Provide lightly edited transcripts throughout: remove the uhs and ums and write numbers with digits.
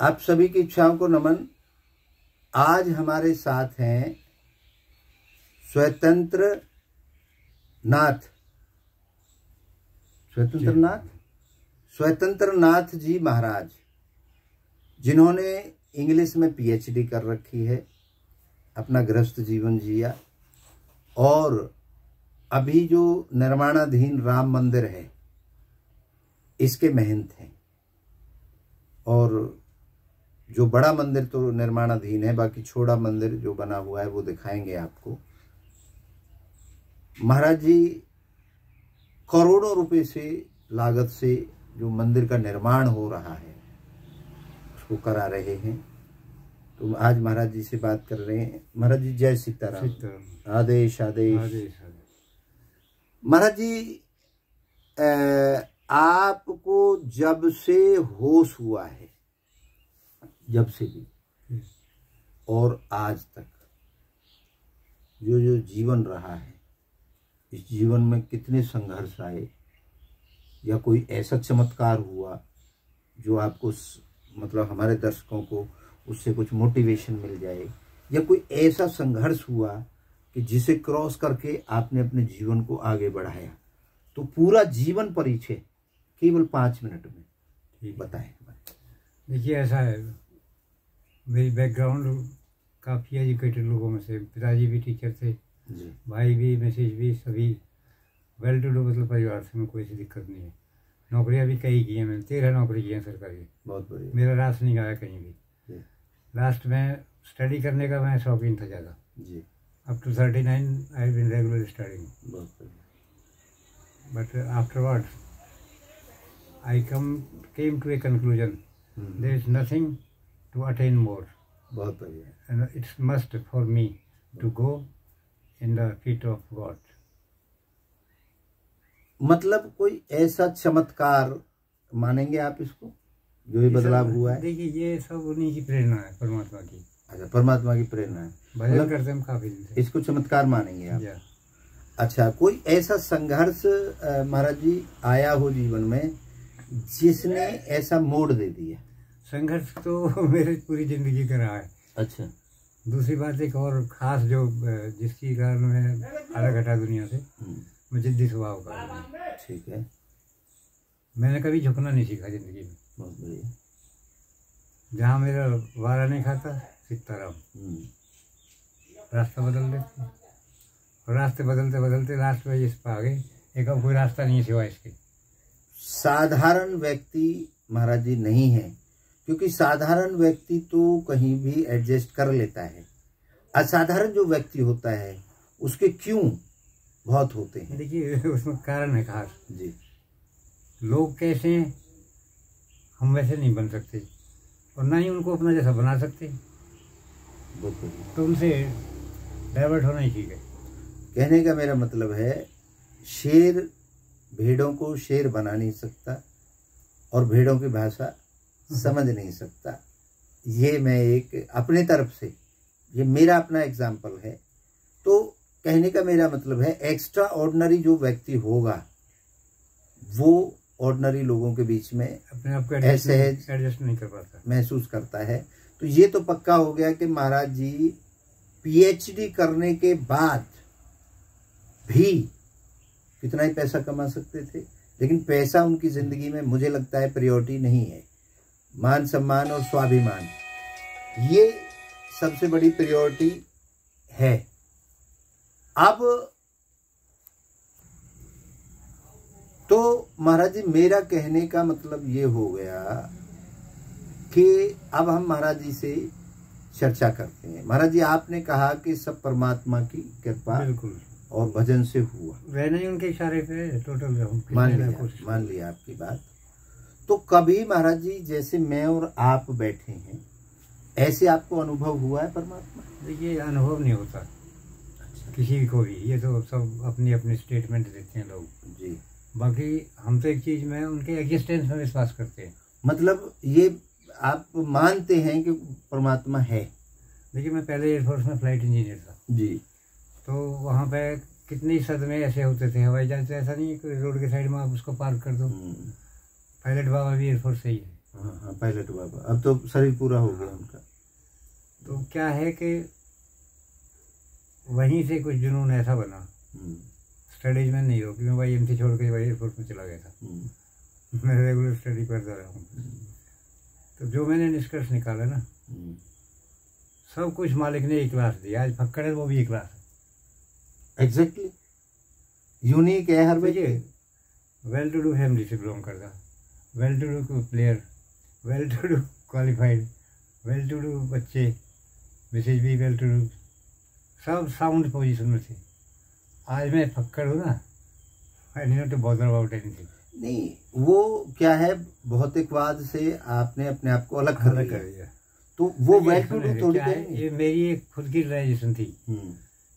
आप सभी की इच्छाओं को नमन। आज हमारे साथ हैं स्वतंत्र नाथ जी महाराज, जिन्होंने इंग्लिश में पीएचडी कर रखी है, अपना गृहस्थ जीवन जिया और अभी जो निर्माणाधीन राम मंदिर है इसके महंत हैं। और जो बड़ा मंदिर तो निर्माणाधीन है, बाकी छोटा मंदिर जो बना हुआ है वो दिखाएंगे आपको। महाराज जी करोड़ों रुपए से लागत से जो मंदिर का निर्माण हो रहा है उसको करा रहे हैं। तो आज महाराज जी से बात कर रहे हैं। महाराज जी जय सीताराम। आदेश आदेश आदेश। महाराज जी आपको जब से होश हुआ है, जब से भी और आज तक जो जो जीवन रहा है, इस जीवन में कितने संघर्ष आए, या कोई ऐसा चमत्कार हुआ जो आपको मतलब हमारे दर्शकों को उससे कुछ मोटिवेशन मिल जाए, या कोई ऐसा संघर्ष हुआ कि जिसे क्रॉस करके आपने अपने जीवन को आगे बढ़ाया। तो पूरा जीवन परिचय केवल 5 मिनट में बताएं। देखिए ऐसा है, मेरी बैकग्राउंड काफ़ी एजुकेटेड लोगों में से, पिताजी भी टीचर थे, भाई भी, मिसेज भी, सभी वेल टू डू मतलब परिवार से, में कोई ऐसी दिक्कत नहीं है। नौकरियां भी कई की हैं मैंने, 13 नौकरी की हैं सरकारी। बहुत बढ़िया। मेरा रास नहीं गया कहीं भी। लास्ट में स्टडी करने का मैं शौकीन था ज़्यादा जी। Up to 39 I have been regular studying. बहुत बढ़िया। But afterwards I came to a conclusion. There is nothing to attain more. बहुत बढ़िया। And it's must for me to go in the feet of God. मतलब कोई ऐसा चमत्कार मानेंगे आप इसको, जो ये बदलाव हुआ है? देखिए ये सब उन्हीं की प्रेरणा है, परमात्मा की। अच्छा, परमात्मा की प्रेरणा है। भजन करते हम काफी दिन से। इसको चमत्कार मानेंगे आप? अच्छा, कोई ऐसा संघर्ष महाराज जी आया हो जीवन में जिसने ऐसा मोड़ दे दिया? संघर्ष तो मेरी पूरी जिंदगी का रहा है। अच्छा। दूसरी बात एक और खास जो जिसकी कारण मैं अलग हटा दुनिया से, मैं जिद्दी स्वभाव का। ठीक है। मैंने कभी झुकना नहीं सीखा जिंदगी में। बहुत बढ़िया। जहाँ मेरा वारा नहीं खाता सीताराम, रास्ता बदल देते, और रास्ते बदलते बदलते लास्ट में इस पर आ गए, एक अब कोई रास्ता नहीं सिवाय इसके। साधारण व्यक्ति महाराज जी नहीं है, क्योंकि साधारण व्यक्ति तो कहीं भी एडजस्ट कर लेता है। असाधारण जो व्यक्ति होता है उसके क्यों बहुत होते हैं। देखिए उसमें कारण है खास जी। लोग कैसे हैं हम वैसे नहीं बन सकते, और ना ही उनको अपना जैसा बना सकते, तो उनसे डाइवर्ट होना ही ठीक है। कहने का मेरा मतलब है, शेर भेड़ों को शेर बना नहीं सकता और भेड़ों की भाषा समझ नहीं सकता। ये मैं एक अपने तरफ से, ये मेरा अपना एग्जाम्पल है। तो कहने का मेरा मतलब है, एक्स्ट्रा ऑर्डिनरी जो व्यक्ति होगा वो ऑर्डिनरी लोगों के बीच में अपने आप को ऐसे एडजस्ट नहीं कर पाता, महसूस करता है। तो ये तो पक्का हो गया कि महाराज जी पीएचडी करने के बाद भी कितना ही पैसा कमा सकते थे, लेकिन पैसा उनकी जिंदगी में मुझे लगता है प्रायोरिटी नहीं है। मान सम्मान और स्वाभिमान ये सबसे बड़ी प्रायोरिटी है। अब तो महाराज जी मेरा कहने का मतलब ये हो गया कि अब हम महाराज जी से चर्चा करते हैं। महाराज जी आपने कहा कि सब परमात्मा की कृपा और भजन से हुआ, वह नहीं उनके इशारे पे टोटल मान लिया आपकी बात। तो कभी महाराज जी जैसे मैं और आप बैठे हैं, ऐसे आपको अनुभव हुआ है परमात्मा? देखिए अनुभव नहीं होता। अच्छा। किसी को भी, ये तो सब अपनी अपनी स्टेटमेंट देते हैं लोग जी। बाकी हम तो एक चीज में उनके एग्जिस्टेंस में विश्वास करते हैं। मतलब ये आप मानते हैं कि परमात्मा है? देखिए मैं पहले एयरफोर्स में फ्लाइट इंजीनियर था जी। तो वहाँ पे कितने सदमे ऐसे होते थे, हवाई जहाज तो ऐसा नहीं है कि रोड के साइड में आप उसको पार्क कर दो। पायलट बाबा भी एयरफोर्स से ही है हाँ हाँ, पायलट बाबा। अब तो शरीर पूरा हो गया उनका। तो क्या है कि वहीं से कुछ जुनून ऐसा बना, स्टडीज में नहीं रोकी, मैं भाई एमसी छोड़ के भाई एयरफोर्स में चला गया था। मैं रेगुलर स्टडी करता रहा हूँ। तो जो मैंने निष्कर्ष निकाला ना, सब कुछ मालिक ने एक क्लास दिया। आज फक्कड़ है वो भी एक क्लास है। एग्जैक्टली, यूनिक है हर देखिए, वेल टू डू फैमिली से बिलोंग करता, well to do player, well to do qualified, well to do बच्चे, मिसेज भी वेल टू डू, सब साउंड पोजीशन में थे। आज मैं फक्कड़ हूँ ना, I need to bother about anything. नहीं, वो क्या है, भौतिकवाद से आपने अपने आप को अलग कर दिया। तो वो वेल टू डू थोड़ी ये मेरी एक खुद की रियलाइजेशन थी।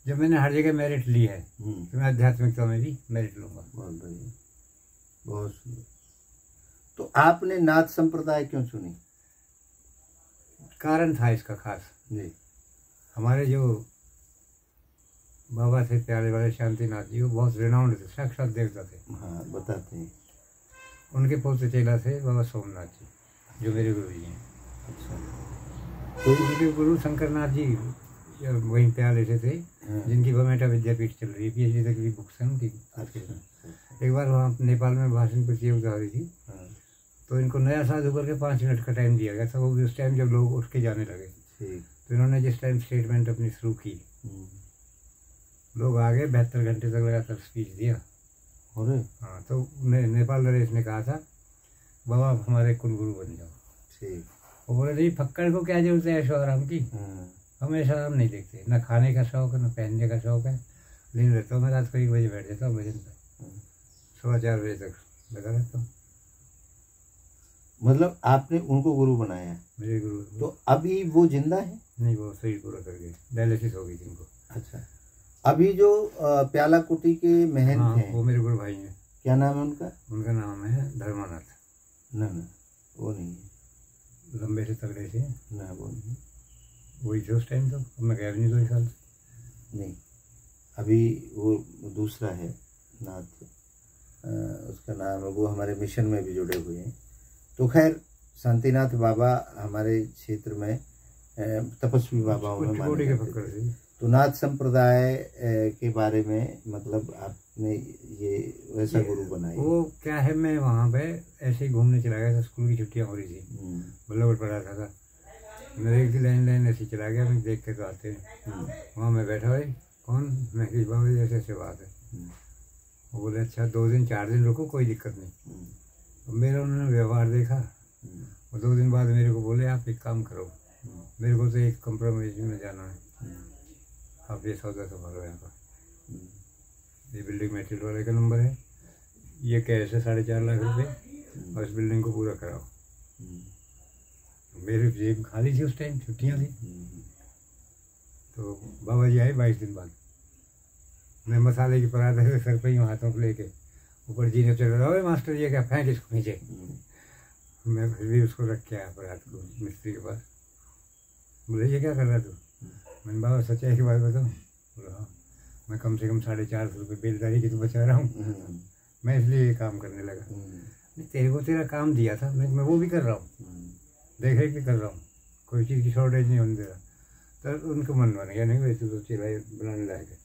जब मैंने हर जगह मेरिट ली है, तो मैं आध्यात्मिकता में भी मेरिट लूंगा। बहुत बढ़िया, बहुत सुंदर। तो आपने नाथ संप्रदाय क्यों चुनी? कारण था इसका खास जी। हमारे जो बाबा थे प्यारे वाले शांतिनाथ जी, वो बहुत रिनाउंड थे, साक्षात देवता थे। हाँ, बताते हैं। उनके पोते चेला थे बाबा सोमनाथ जी, जो मेरे गुरु जी हैं। अच्छा। तो उनके गुरु शंकरनाथ जी वहीं प्याले से थे, जिनकी बमेटा विद्यापीठ चल रही है, पीएचडी तक की बुक्स हैं उनकी। एक बार वहाँ नेपाल में भाषण प्रतियोगिता हो रही थी, तो इनको नया साधु करके 5 मिनट का टाइम दिया गया था। वो भी उस टाइम जब लोग उठ के जाने लगे। तो इन्होंने जिस टाइम स्टेटमेंट अपनी शुरू की, लोग आगे 72 घंटे तक लगातार स्पीच दिया। अरे हाँ, तो नेपाल नरेश ने कहा था, बाबा आप हमारे कुलगुरु बन जाओ। ठीक। वो बोले नहीं, फक्कड़ को क्या जरूरत है ऐशो आराम की, हम ऐसा आराम नहीं देखते, ना खाने का शौक है ना पहनने का शौक है। लेकिन रहता हूँ मैं रात को 1 बजे बैठ जाता हूँ भजन पर, 4:15 बजे तक लगा रहता हूँ। मतलब आपने उनको गुरु बनाया? मेरे गुरु। तो अभी वो जिंदा है? नहीं, वो शरीर पूरा कर गए, डायलिसिस हो गई थी उनको। अच्छा। अभी जो प्याला कुटी के महंत हैं, वो मेरे गुरु भाई हैं। क्या नाम है उनका? उनका नाम है धर्मानाथ। ना वो नहीं है। लंबे से तगड़े से ना, वो नहीं। वही थे उस टाइम। तो मैं गया भी नहीं 2 साल नहीं, अभी वो दूसरा है नाथ, उसका नाम है, वो हमारे मिशन में भी जुड़े हुए हैं। तो खैर, शांतिनाथ बाबा हमारे क्षेत्र में तपस्वी बाबाओं में माने जाते थे। तो नाथ संप्रदाय के बारे में मतलब आपने ये वैसा गुरु बनाया? वो क्या है, मैं वहाँ पे ऐसे ही घूमने चला गया था, स्कूल की छुट्टियाँ हो रही थी, बल्लभगढ़ पढ़ा था। मेरे एक लाइन ऐसी चला गया, मैं देख के तो आते हैं। वहाँ मैं बैठा, भाई कौन? मैं कि बाबा जैसे ऐसे बात है। वो बोले अच्छा 2 दिन 4 दिन रुको, कोई दिक्कत नहीं। तो मेरा उन्होंने व्यवहार देखा, और 2 दिन बाद मेरे को बोले आप एक काम करो, मेरे को तो एक कंप्रोमाइज में जाना है, आप ये सौदा संभालो यहाँ पर। ये बिल्डिंग मेटेरियल वाले का नंबर है, ये कैश है 4.5 लाख रुपए, और इस बिल्डिंग को पूरा कराओ। मेरी जेब खाली थी उस टाइम, छुट्टियाँ थी। तो बाबा जी आए 22 दिन बाद। मैं मसाले की पराठे से सर पे यूँ हाथों को लेके ऊपर जीने चल रहा, मास्टर ये क्या, फेंक इसको नीचे। मैं फिर भी उसको रख के आया पराठ को मिस्त्री के पास। बोले ये क्या कर रहा तू? मैंने बाबा सच्चाई की बात बताऊँ? बोला हाँ, मैं कम से कम 450 रुपये बेलदारी की तो बचा रहा हूँ, मैं इसलिए ये काम करने लगा। नहीं, तेरे को तेरा काम दिया था, मैं वो भी कर रहा हूँ, देख रेख भी कर रहा हूँ, कोई चीज़ की शॉर्टेज नहीं होने दे रहा। तो उनको मन बन गया, नहीं भाई तू तो चिल्लाई बनाने लायक है।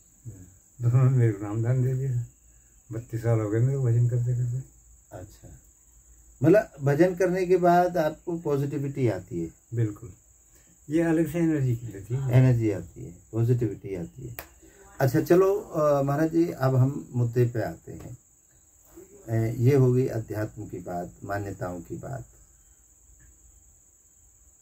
तो उन्होंने मेरे को नाम दान दे दिया। 32 साल हो गए मेरे को भजन करते करते। अच्छा, मतलब भजन करने के बाद आपको पॉजिटिविटी आती है? बिल्कुल, ये अलग से एनर्जी की लेती है, एनर्जी आती है, पॉजिटिविटी आती है। अच्छा चलो महाराज जी, अब हम मुद्दे पे आते हैं। ये हो गई अध्यात्म की बात, मान्यताओं की बात।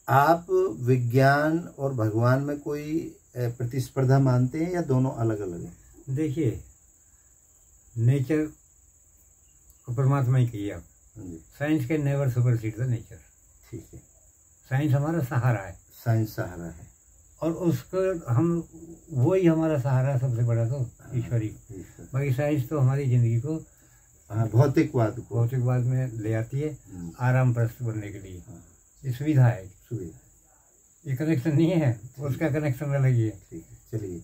आप विज्ञान और भगवान में कोई प्रतिस्पर्धा मानते हैं या दोनों अलग अलग हैं? देखिए, नेचर को परमात्मा ही कहिए आप, साइंस के नेवर सुपरसीड द नेचर। ठीक है, साइंस हमारा सहारा है, साइंस सहारा है, और उसको हम वही हमारा सहारा है सबसे बड़ा, तो ईश्वरी। बाकी साइंस तो हमारी जिंदगी को भौतिकवाद में ले आती है, आराम प्रस्त बनने के लिए। ये सुविधा है, ये कनेक्शन नहीं है, उसका कनेक्शन अलग ही है। ठीक है, चलिए,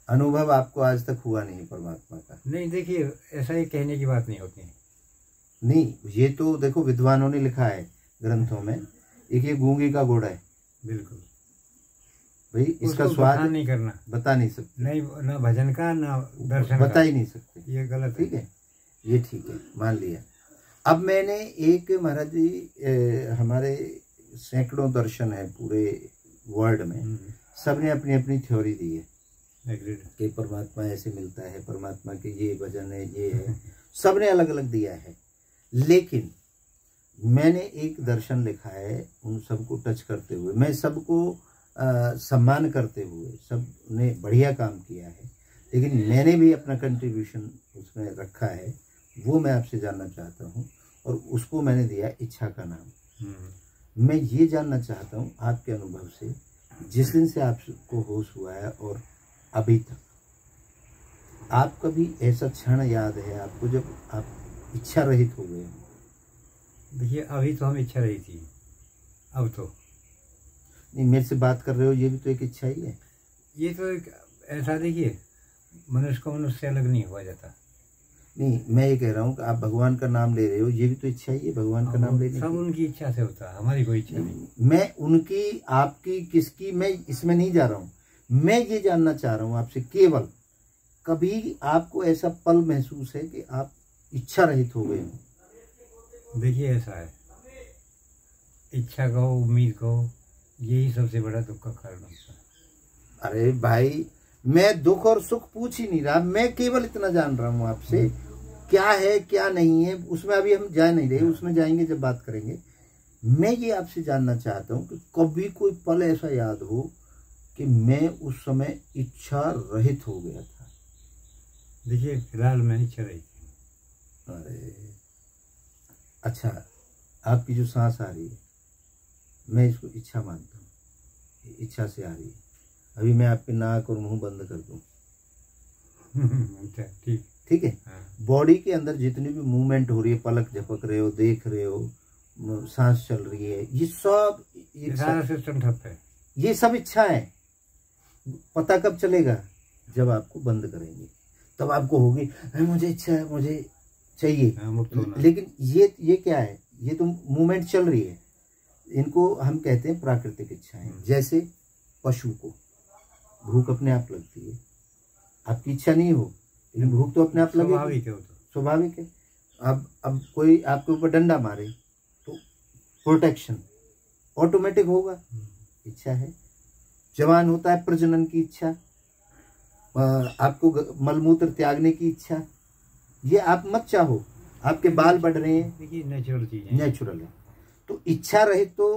अनुभव आपको आज तक हुआ नहीं परमात्मा का? नहीं, देखिए ऐसा ही कहने की बात नहीं होती है। नहीं, ये तो देखो विद्वानों ने लिखा है ग्रंथों में, एक ये गूंगी का घोड़ा है। बिल्कुल भाई इसका स्वाद नहीं करना, बता नहीं सकते, नहीं ना भजन का ना दर्शन बता ही नहीं सकते, ये गलत ठीक है। ये ठीक है, मान लिया। अब मैंने एक महाराज जी हमारे सैकड़ों दर्शन है पूरे वर्ल्ड में, सबने अपनी अपनी थ्योरी दी है कि परमात्मा ऐसे मिलता है, परमात्मा के ये वजन है, ये है, सबने अलग अलग दिया है। लेकिन मैंने एक दर्शन लिखा है उन सबको टच करते हुए, मैं सबको सम्मान करते हुए, सब ने बढ़िया काम किया है, लेकिन मैंने भी अपना कंट्रीब्यूशन उसमें रखा है, वो मैं आपसे जानना चाहता हूँ। और उसको मैंने दिया इच्छा का नाम। मैं ये जानना चाहता हूँ आपके अनुभव से, जिस दिन से आपको होश हुआ है और अभी तक, आप कभी ऐसा क्षण याद है आपको जब आप इच्छा रहित हो गए? देखिए अभी तो हम इच्छा रही थी, अब तो नहीं, मेरे से बात कर रहे हो, ये भी तो एक इच्छा ही है। ये तो एक ऐसा, देखिए मनुष्य को मनुष्य से अलग नहीं हुआ जाता। नहीं, मैं ये कह रहा हूँ कि आप भगवान का नाम ले रहे हो, ये भी तो इच्छा ही है भगवान का नाम लेने सब उनकी इच्छा से होता है, हमारी कोई इच्छा नहीं। मैं उनकी, आपकी, किसकी, मैं इसमें नहीं जा रहा हूँ। मैं ये जानना चाह रहा हूँ आपसे, केवल कभी आपको ऐसा पल महसूस है कि आप इच्छा रहित हो गए हो? देखिए ऐसा है, इच्छा कहो, उम्मीद कहो, यही सबसे बड़ा दुख का कारण होता है। अरे भाई, मैं दुख और सुख पूछ ही नहीं रहा, मैं केवल इतना जान रहा हूँ आपसे, क्या है क्या नहीं है, उसमें अभी हम जा नहीं रहे, उसमें जाएंगे जब बात करेंगे। मैं ये आपसे जानना चाहता हूँ कि कभी कोई पल ऐसा याद हो कि मैं उस समय इच्छा रहित हो गया था? देखिए फिलहाल मैं इच्छा रही थी। अरे अच्छा, आपकी जो सांस आ रही है, मैं इसको इच्छा मानता हूँ, इच्छा से आ रही है। अभी मैं आपके नाक और मुंह बंद कर दूं, ठीक, ठीक है। बॉडी के अंदर जितनी भी मूवमेंट हो रही है, पलक झपक रहे हो, देख रहे हो, सांस चल रही है, ये सब सारा सिस्टम ठप है। ये सब इच्छा है। पता कब चलेगा? जब आपको बंद करेंगे, तब आपको होगी मुझे इच्छा है, मुझे चाहिए। लेकिन ये क्या है? ये तो मूवमेंट चल रही है। इनको हम कहते हैं प्राकृतिक इच्छाएं। जैसे पशु को भूख अपने आप लगती है, आपकी इच्छा नहीं हो, लेकिन भूख तो अपने आप लगेगी, स्वाभाविक है। अब कोई आपके ऊपर डंडा मारे तो प्रोटेक्शन ऑटोमेटिक होगा, इच्छा है। जवान होता है प्रजनन की इच्छा, आपको मलमूत्र त्यागने की इच्छा, ये आप मत चाहो, आपके बाल बढ़ रहे हैं, देखिए नेचुरल चीज, नेचुरल है। तो इच्छा रहित तो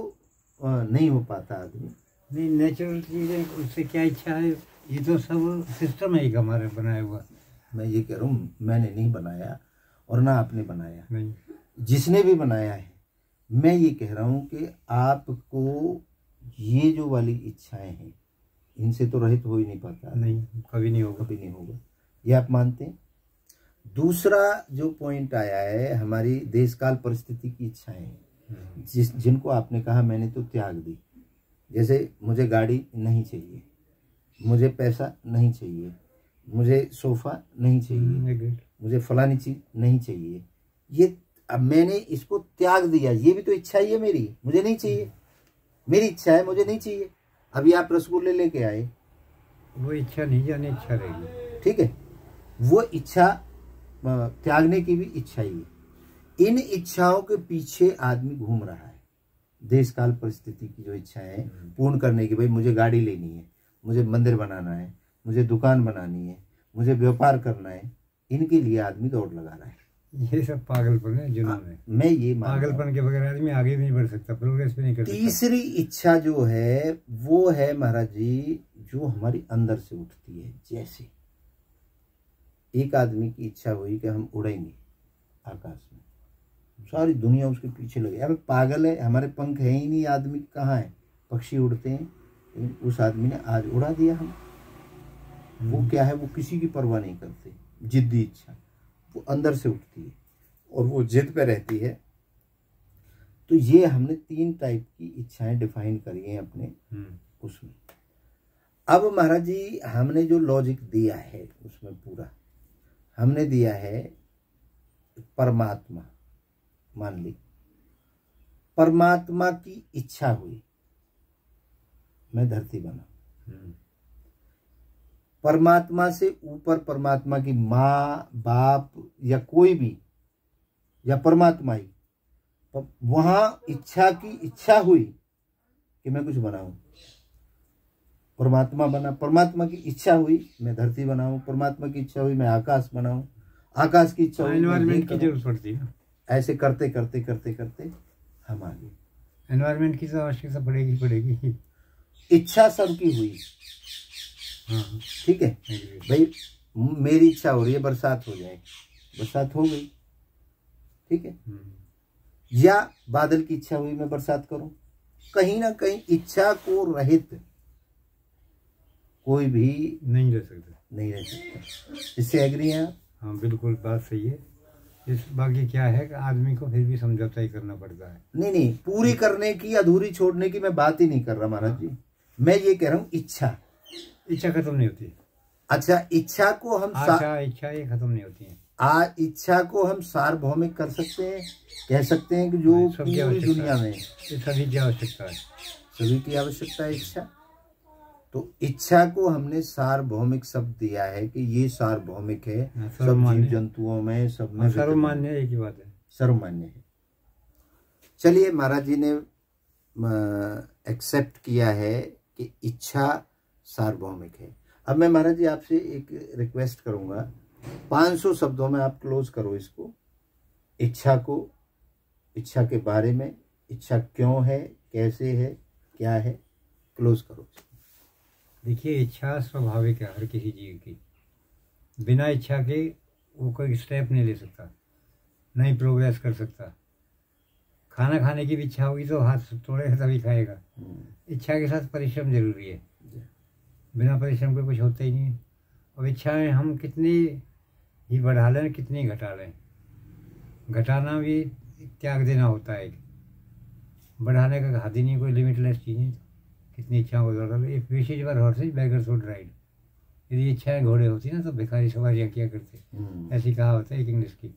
नहीं हो पाता आदमी। नहीं, नेचुरल चीजें, उससे क्या इच्छा है? ये तो सब सिस्टम है एक हमारे बनाया हुआ। मैं ये कह रहा हूँ, मैंने नहीं बनाया और ना आपने बनाया, नहीं, जिसने भी बनाया है। मैं ये कह रहा हूँ कि आपको ये जो वाली इच्छाएं हैं, इनसे तो रहित हो ही नहीं पाता। नहीं, कभी नहीं होगा, कभी नहीं होगा, ये आप मानते हैं। दूसरा जो पॉइंट आया है, हमारी देश काल परिस्थिति की इच्छाएं हैं, जिनको आपने कहा मैंने तो त्याग दी। जैसे मुझे गाड़ी नहीं चाहिए, मुझे पैसा नहीं चाहिए, मुझे सोफा नहीं चाहिए, मुझे फलानी चीज नहीं चाहिए, ये अब मैंने इसको त्याग दिया। ये भी तो इच्छा ही है मेरी, मुझे नहीं चाहिए, मेरी इच्छा है, मुझे नहीं चाहिए। अभी आप रसगुल्ले लेके आए, वो इच्छा नहीं जाने इच्छा रहेगी, ठीक है। वो इच्छा त्यागने की भी इच्छा ही है। इन इच्छाओं के पीछे आदमी घूम रहा है। देश काल परिस्थिति की जो इच्छाएं हैं पूर्ण करने की, भाई मुझे गाड़ी लेनी है, मुझे मंदिर बनाना है, मुझे दुकान बनानी है, मुझे व्यापार करना है, इनके लिए आदमी दौड़ लगा रहा है। ये सब पागलपन है, जुनून है। मैं ये पागलपन के बगैर आदमी आगे नहीं बढ़ सकता, प्रोग्रेस भी नहीं कर सकता। तीसरी इच्छा जो है वो है महाराज जी, जो हमारी अंदर से उठती है। जैसे एक आदमी की इच्छा हुई कि हम उड़ेंगे आकाश में, सारी दुनिया उसके पीछे लगी। अरे पागल है, हमारे पंख है ही नहीं, आदमी कहाँ है? पक्षी उड़ते हैं, लेकिन उस आदमी ने आज उड़ा दिया हम। वो क्या है? वो किसी की परवाह नहीं करते। जिद्दी इच्छा वो अंदर से उठती है और वो जिद पे रहती है। तो ये हमने 3 टाइप की इच्छाएं डिफाइन करी हैं अपने उसमें। अब महाराज जी, हमने जो लॉजिक दिया है उसमें पूरा हमने दिया है परमात्मा मान ली, परमात्मा की इच्छा हुई मैं धरती बना। परमात्मा से ऊपर परमात्मा की माँ बाप या कोई भी या परमात्मा ही, वहां इच्छा की इच्छा हुई कि मैं कुछ बनाऊं, परमात्मा बना। परमात्मा की इच्छा हुई मैं धरती बनाऊं, परमात्मा की इच्छा हुई मैं आकाश बनाऊं, आकाश की इच्छा हुई एनवायरमेंट की जरूरत पड़ती है। ऐसे करते करते करते करते हम आगे। एनवायरमेंट की तो आवश्यकता पड़ेगी। इच्छा सबकी हुई। हाँ, ठीक है भाई, मेरी इच्छा हो रही है बरसात हो जाए, बरसात हो गई। ठीक है, या बादल की इच्छा हुई मैं बरसात करूं। कहीं ना कहीं इच्छा को रहित कोई भी नहीं रह सकता। इससे एग्री हैं आप? हाँ बिल्कुल, बात सही है। इस बाकी क्या है कि आदमी को फिर भी समझौता ही करना पड़ता है। नहीं, पूरी करने की अधूरी छोड़ने की मैं बात ही नहीं कर रहा महाराज जी। मैं ये कह रहा हूँ इच्छा खत्म नहीं होती। अच्छा, इच्छा को हम इच्छा ये खत्म नहीं होती है। इच्छा को हम सार्वभौमिक कर सकते हैं, कह सकते हैं कि जो पूरी दुनिया में सभी की आवश्यकता है, सभी की आवश्यकता है इच्छा। तो इच्छा को हमने सार्वभौमिक शब्द दिया है कि ये सार्वभौमिक है, सब जीव जंतुओं में, सब में सर्वमान्य। एक ही बात है, सर्वमान्य है। चलिए, महाराज जी ने एक्सेप्ट किया है कि इच्छा सार्वभौमिक है। अब मैं महाराज जी आपसे एक रिक्वेस्ट करूंगा, 500 शब्दों में आप क्लोज करो इसको, इच्छा को, इच्छा के बारे में, इच्छा क्यों है, कैसे है, क्या है, क्लोज करो। देखिए, इच्छा स्वाभाविक है हर किसी जीव की। बिना इच्छा के वो कोई स्टेप नहीं ले सकता, नहीं प्रोग्रेस कर सकता। खाना खाने की भी इच्छा होगी तो हाथ तोड़ेगा तभी खाएगा। इच्छा के साथ परिश्रम जरूरी है, बिना परिश्रम के कुछ होता ही नहीं। अब इच्छाएं हम कितनी ही बढ़ा लें, कितनी घटा लें, घटाना भी त्याग देना होता है। बढ़ाने का हाथ ही नहीं, कोई लिमिटलेस चीज़ें। कितनी इच्छाओं को जोड़ लो। एक विशेष बार हॉर्सेज बैगर्स वुड राइड। यदि इच्छाएं घोड़े होती ना तो भिखारी सवारियाँ किया करते, ऐसी कहा होता है एक इंग्लिश की।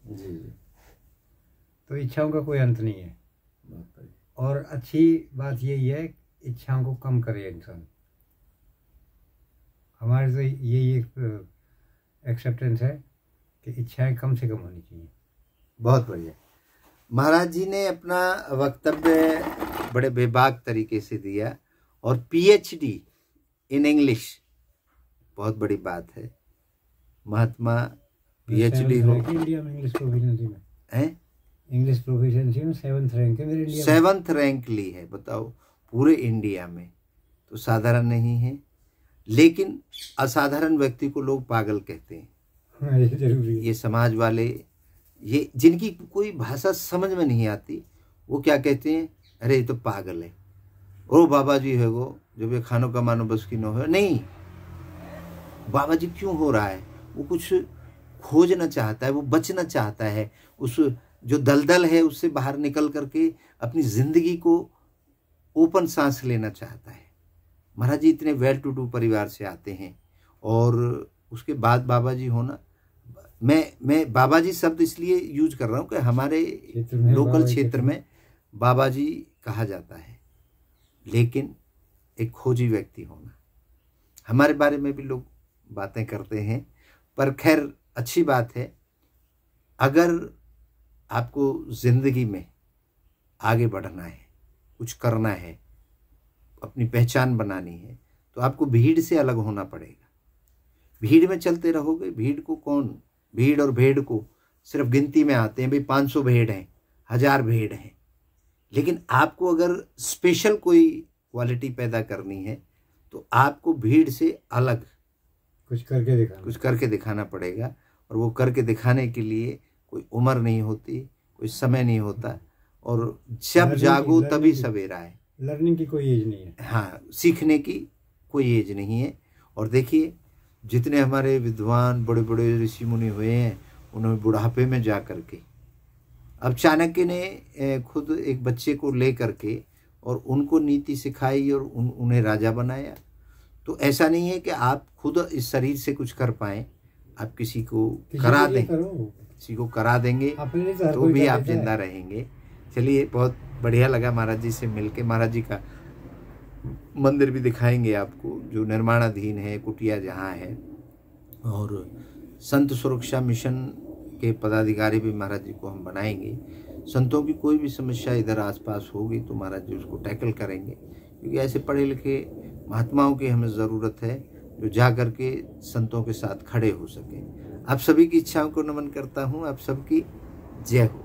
तो इच्छाओं का कोई अंत नहीं है। और अच्छी बात यही है, इच्छाओं को कम करे इंसान। हमारे तो यही एक एक्सेप्टेंस है कि इच्छाएं कम से कम होनी चाहिए। बहुत बढ़िया। महाराज जी ने अपना वक्तव्य बड़े बेबाक तरीके से दिया, और PhD इन इंग्लिश बहुत बड़ी बात है। महात्मा PhD हो इंडिया में, इंग्लिश प्रोफिशिएंसी में है, इंग्लिश प्रोफिशिएंसी में 7th रैंक है मेरे इंडिया में। 7th रैंक ली है, बताओ, पूरे इंडिया में। तो साधारण नहीं है, लेकिन असाधारण व्यक्ति को लोग पागल कहते हैं। हाँ, ये जरूरी है। ये समाज वाले, ये जिनकी कोई भाषा समझ में नहीं आती, वो क्या कहते हैं, अरे ये तो पागल है, ओ बाबा जी है वो, जब ये खानों का मानो बस की न हो। नहीं, बाबा जी क्यों हो रहा है, वो कुछ खोजना चाहता है, वो बचना चाहता है, उस जो दलदल है उससे बाहर निकल करके अपनी जिंदगी को ओपन सांस लेना चाहता है। महाराज जी इतने वेल टू डू परिवार से आते हैं, और उसके बाद बाबा जी होना, मैं बाबा जी शब्द इसलिए यूज कर रहा हूँ कि हमारे लोकल क्षेत्र में बाबा जी कहा जाता है, लेकिन एक खोजी व्यक्ति होना। हमारे बारे में भी लोग बातें करते हैं, पर खैर अच्छी बात है। अगर आपको जिंदगी में आगे बढ़ना है, कुछ करना है, अपनी पहचान बनानी है, तो आपको भीड़ से अलग होना पड़ेगा। भीड़ में चलते रहोगे, भीड़ को कौन, भीड़ और भेड़ को सिर्फ गिनती में आते हैं, भाई 500 भेड़ हैं, 1000 भेड़ हैं। लेकिन आपको अगर स्पेशल कोई क्वालिटी पैदा करनी है तो आपको भीड़ से अलग कुछ करके दिखाना पड़ेगा। और वो करके दिखाने के लिए कोई उम्र नहीं होती, कोई समय नहीं होता, और जब जागो तभी सवेरा है। लर्निंग की कोई एज नहीं है। हाँ, सीखने की कोई एज नहीं है। और देखिए, जितने हमारे विद्वान बड़े बड़े ऋषि मुनि हुए हैं, उन्होंने बुढ़ापे में जा करके, अब चाणक्य ने खुद एक बच्चे को ले करके और उनको नीति सिखाई और उन्हें राजा बनाया। तो ऐसा नहीं है कि आप खुद इस शरीर से कुछ कर पाएं, आप किसी को करा दें, किसी को करा देंगे तो भी आप जिंदा रहेंगे। चलिए, बहुत बढ़िया लगा महाराज जी से मिलके। महाराज जी का मंदिर भी दिखाएंगे आपको जो निर्माणाधीन है, कुटिया जहाँ है। और संत सुरक्षा मिशन के पदाधिकारी भी महाराज जी को हम बनाएंगे। संतों की कोई भी समस्या इधर आसपास होगी तो महाराज जी उसको टैकल करेंगे, क्योंकि ऐसे पढ़े लिखे महात्माओं की हमें ज़रूरत है जो जा कर के संतों के साथ खड़े हो सके। आप सभी की इच्छाओं को नमन करता हूँ। आप सबकी जय हो।